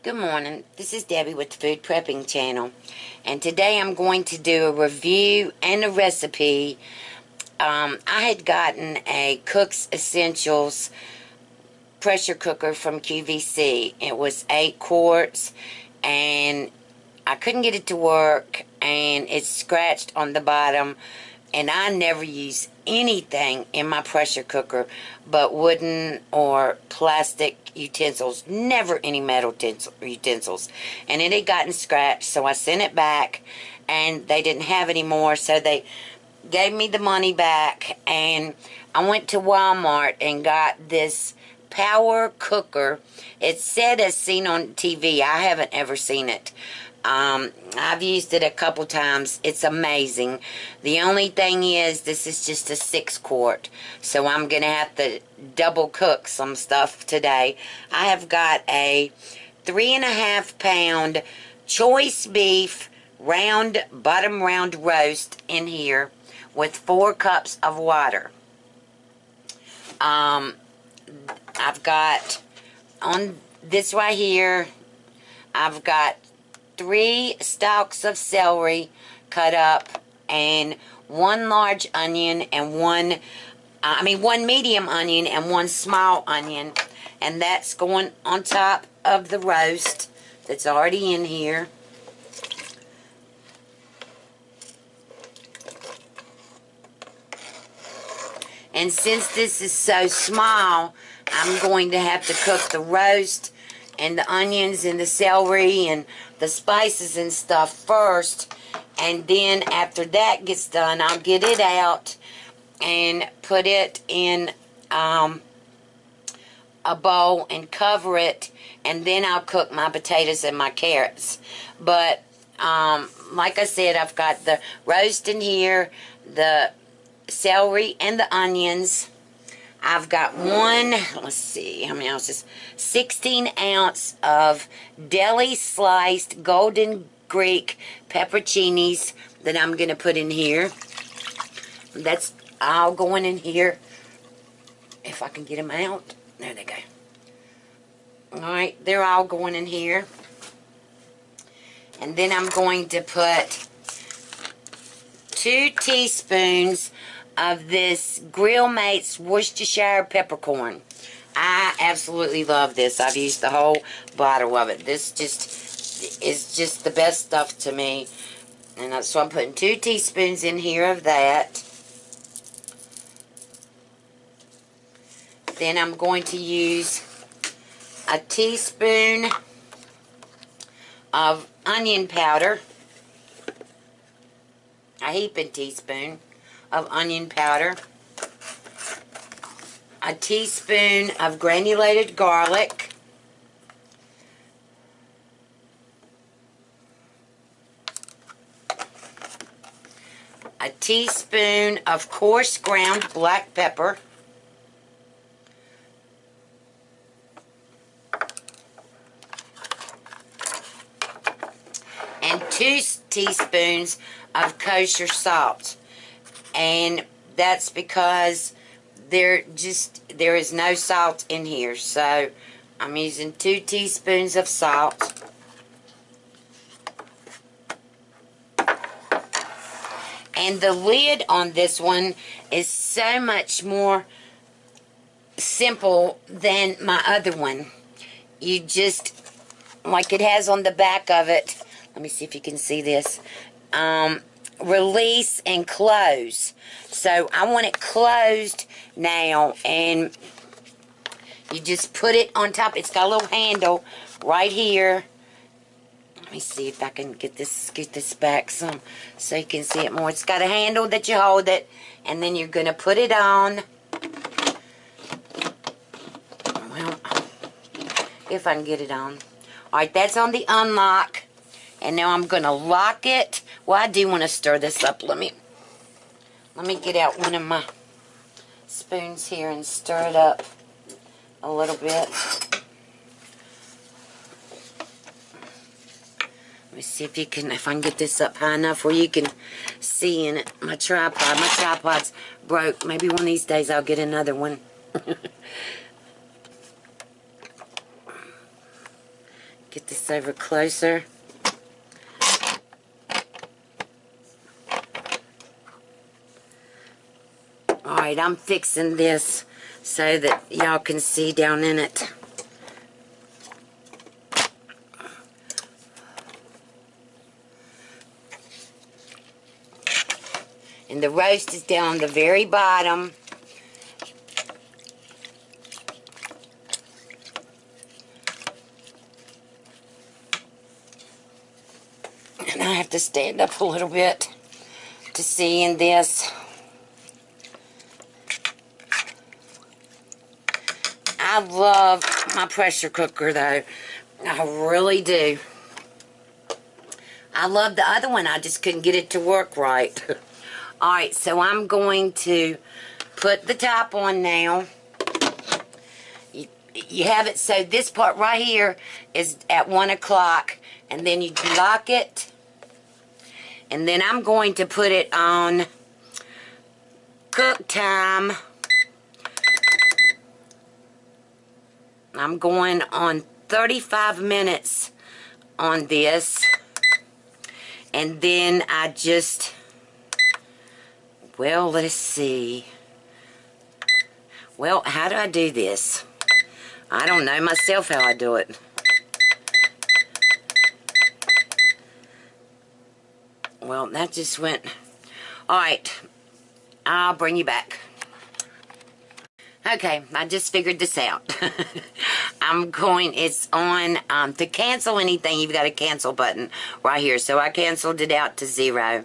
Good morning. This is Debbie with the Food Prepping Channel. And today I'm going to do a review and a recipe. I had gotten a Cook's Essentials pressure cooker from QVC. It was 8 quarts and I couldn't get it to work and it's scratched on the bottom. And I never use anything in my pressure cooker but wooden or plastic utensils. Never any metal utensils. And it had gotten scratched, so I sent it back and they didn't have any more, so they gave me the money back. And I went to Walmart and got this power cooker. It said as seen on TV. I haven't ever seen it. I've used it a couple times. It's amazing. The only thing is, this is just a 6 quart, so I'm going to have to double cook some stuff today. I have got a 3.5 pound choice beef bottom round roast in here with 4 cups of water. I've got on this right here, I've got 3 stalks of celery cut up and 1 large onion and one medium onion and 1 small onion, and that's going on top of the roast that's already in here. And since this is so small, I'm going to have to cook the roast and the onions and the celery and the spices and stuff first, and then after that gets done, I'll get it out and put it in a bowl and cover it, and then I'll cook my potatoes and my carrots. But like I said, I've got the roast in here, the celery and the onions. I've got let's see, how many ounces? 16 ounce of deli sliced golden Greek pepperoncinis that I'm going to put in here. That's all going in here. If I can get them out. There they go. Alright, they're all going in here. And then I'm going to put 2 teaspoons of this Grill Mates Worcestershire peppercorn. I absolutely love this. I've used the whole bottle of it. This is just the best stuff to me. And so I'm putting 2 teaspoons in here of that. Then I'm going to use a teaspoon of onion powder. A heaping teaspoon of onion powder, a teaspoon of granulated garlic, a teaspoon of coarse ground black pepper, and 2 teaspoons of kosher salt. And that's because there is no salt in here. So I'm using 2 teaspoons of salt. And the lid on this one is so much more simple than my other one. You just, like it has on the back of it, let me see if you can see this, release and close. So I want it closed now, and you just put it on top. It's got a little handle right here. Let me see if I can get this back some so you can see it more. It's got a handle that you hold it, and then you're going to put it on. Well, if I can get it on. Alright, that's on the unlock. And now I'm going to lock it. Well, I do want to stir this up. Let me get out one of my spoons here and stir it up a little bit. Let me see if I can get this up high enough where you can see in it. My tripod's broke. Maybe one of these days I'll get another one. get this over closer. Alright, I'm fixing this so that y'all can see down in it. And the roast is down on the very bottom. And I have to stand up a little bit to see in this. I love my pressure cooker though. I really do. I love the other one. I just couldn't get it to work right. Alright, so I'm going to put the top on now. You have it so this part right here is at 1 o'clock. And then you lock it. And then I'm going to put it on cook time. I'm going on 35 minutes on this. And then I just, well, let's see. Well, how do I do this? I don't know myself how I do it. Well, that just went. Alright, I'll bring you back. Okay, I just figured this out. It's on, to cancel anything, you've got a cancel button right here. So I canceled it out to 0.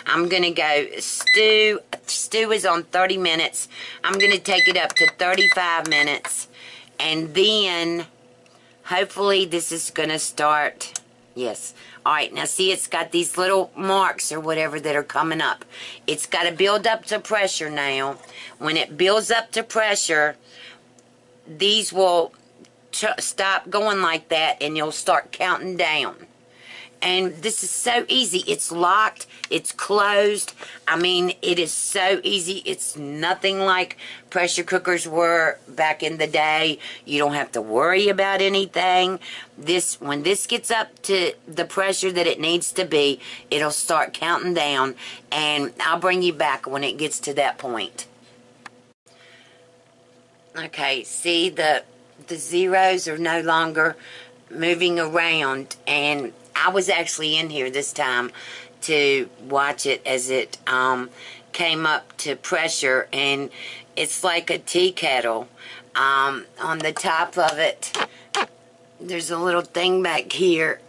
I'm going to go stew. Stew is on 30 minutes. I'm going to take it up to 35 minutes. And then, hopefully this is going to start. Yes. Alright, now see it's got these little marks or whatever that are coming up. It's got to build up to pressure now. When it builds up to pressure, these will stop going like that and you'll start counting down. And this is so easy. It's locked. It's closed. I mean, it is so easy. It's nothing like pressure cookers were back in the day. You don't have to worry about anything. When this gets up to the pressure that it needs to be, it'll start counting down. And I'll bring you back when it gets to that point. Okay, see the zeros are no longer moving around, and I was actually in here this time to watch it as it came up to pressure, and it's like a tea kettle. On the top of it, there's a little thing back here,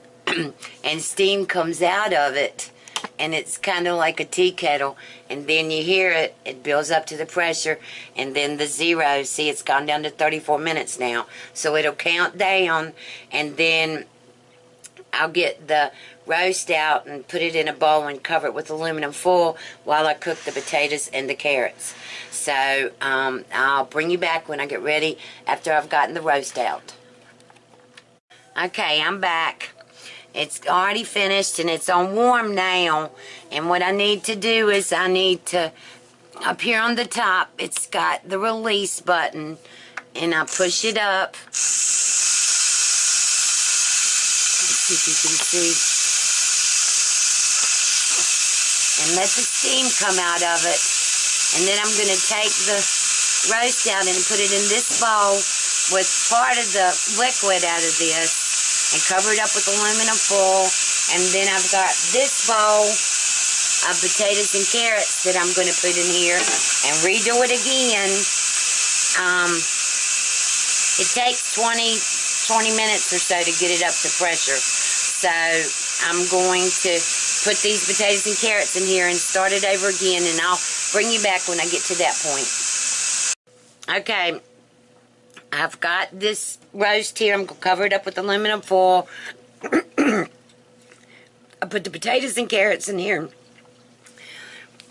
and steam comes out of it, and it's kind of like a tea kettle. And then you hear it, it builds up to the pressure, and then the zero, see it's gone down to 34 minutes now. So it'll count down, and then I'll get the roast out and put it in a bowl and cover it with aluminum foil while I cook the potatoes and the carrots. So I'll bring you back when I get ready after I've gotten the roast out. Okay, I'm back. It's already finished and it's on warm now. And what I need to do is I need to, up here on the top, it's got the release button. And I push it up. Let's see if you can see. And let the steam come out of it. And then I'm going to take the roast out and put it in this bowl with part of the liquid out of this. And cover it up with aluminum foil. And then I've got this bowl of potatoes and carrots that I'm going to put in here and redo it again. It takes 20 minutes or so to get it up to pressure. So I'm going to put these potatoes and carrots in here and start it over again, and I'll bring you back when I get to that point. Okay. I've got this roast here. I'm going to cover it up with aluminum foil. I put the potatoes and carrots in here.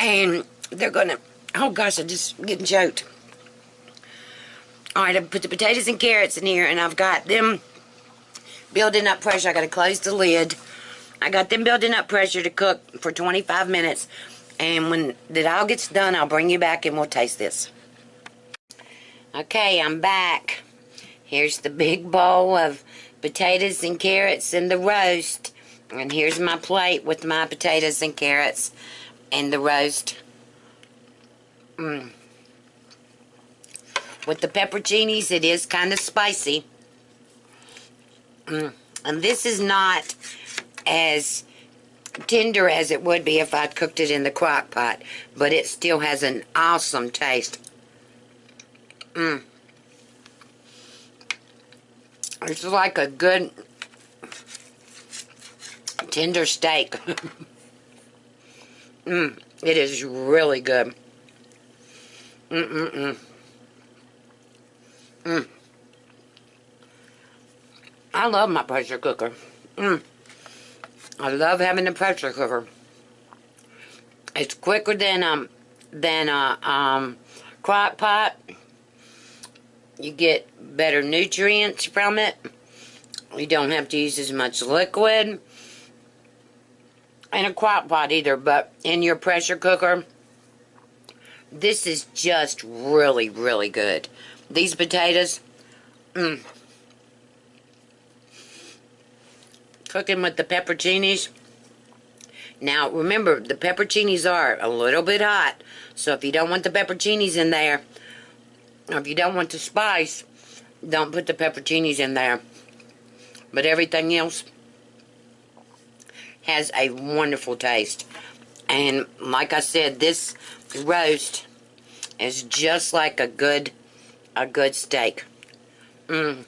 And they're going to... Oh, gosh, I'm just getting choked. Alright, I put the potatoes and carrots in here, and I've got them building up pressure. I got to close the lid. I got them building up pressure to cook for 25 minutes. And when it all gets done, I'll bring you back and we'll taste this. Okay, I'm back. Here's the big bowl of potatoes and carrots in the roast. And here's my plate with my potatoes and carrots and the roast. With the pepperoncinis, it is kind of spicy. And this is not as tender as it would be if I'd cooked it in the crock pot, but it still has an awesome taste. It's like a good tender steak. It is really good. I love my pressure cooker. I love having a pressure cooker. It's quicker than a crock pot. You get better nutrients from it. You don't have to use as much liquid in a crock pot either, but in your pressure cooker, this is just really, really good. These potatoes, cooking with the pepperoncinis. Now, remember, the pepperoncinis are a little bit hot, so if you don't want the pepperoncinis in there, or if you don't want the spice, don't put the pepperoncinis in there. But everything else has a wonderful taste. And like I said, this roast is just like a good steak. That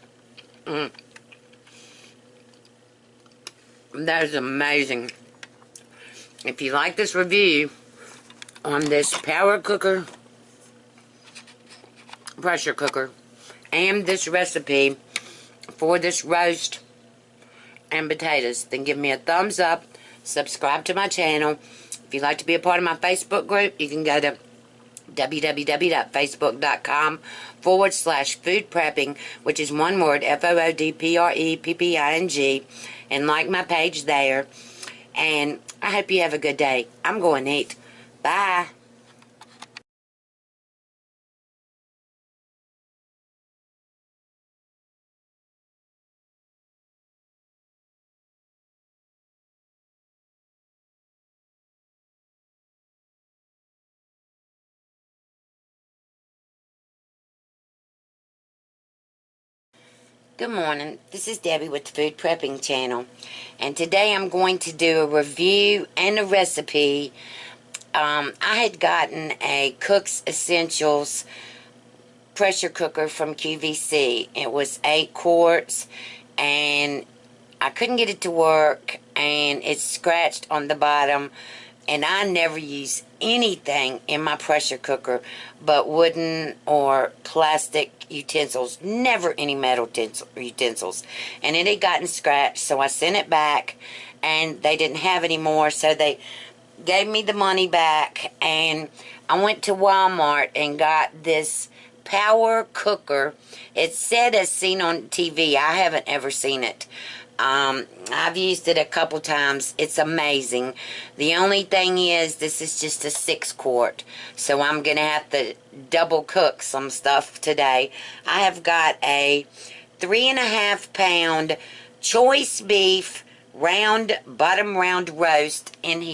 is amazing. If you like this review on this pressure cooker, and this recipe for this roast and potatoes, then give me a thumbs up, subscribe to my channel. If you'd like to be a part of my Facebook group, you can go to www.facebook.com/food prepping, which is one word, FOODPREPPING, and like my page there. And I hope you have a good day. I'm going to eat. Bye. Good morning. This is Debbie with the Food Prepping Channel. And today I'm going to do a review and a recipe. I had gotten a Cook's Essentials pressure cooker from QVC. It was 8 quarts, and I couldn't get it to work, and it's scratched on the bottom. And I never use anything in my pressure cooker but wooden or plastic utensils. Never any metal utensils. And it had gotten scratched, so I sent it back, and they didn't have any more, so they gave me the money back. And I went to Walmart and got this power cooker. It said as seen on TV. I haven't ever seen it. I've used it a couple times. It's amazing. The only thing is, this is just a 6 quart, so I'm going to have to double cook some stuff today. I have got a 3.5 pound choice beef bottom round roast in here.